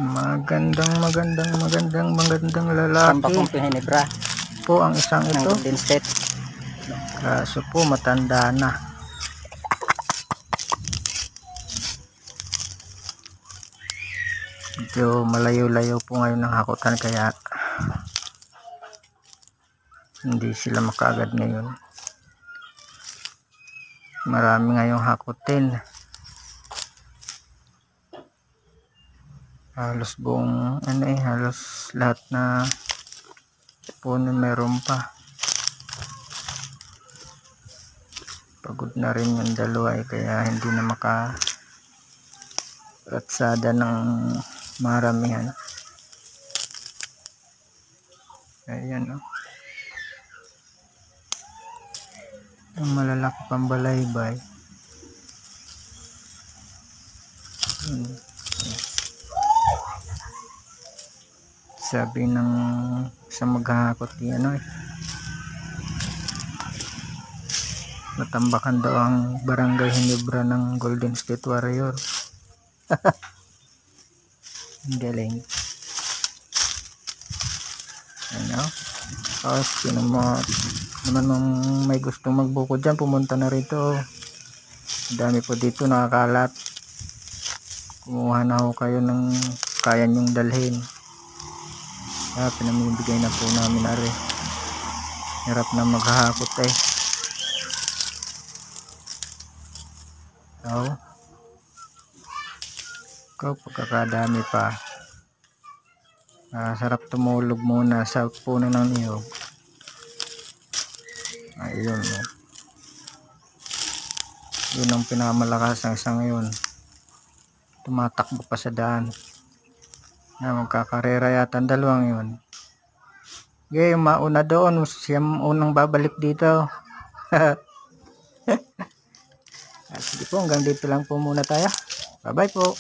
Magandang lalaki. Tambakong Hinebra Po ang isang ng ito. Golden State. Kaso po matanda na. Medyo malayo-layo po ngayon ng hakutan kaya hindi sila makaagad ngayon. Marami ngayong hakutin. Halos buong halos lahat na puno meron pa. Pagod na rin yung dalawa kaya hindi na makaratsada ng maramihan. Ayan ang malalaki pang balaybay. Sabi ng sa maghahakot natambakan daw ang Barangay Hinebra ng Golden State Warrior. Galing. Sino mo naman may gustong magbuko dyan, pumunta na rito. Dami po dito nakakalat. Kumuha na ho kayo ng kaya nyong dalhin. Pinamibigay na po namin hirap na maghahakot pagkakadami pa. Sarap tumulog muna sa puno ng niyog. Ayun yun ang pinakamalakas ng isang ngayon. Tumatakbo pa sa daan. Magkakarera yata ang dalawang yun. Yung mauna doon, siya unang babalik dito. Sige po, hanggang dito lang po muna tayo. Bye bye po.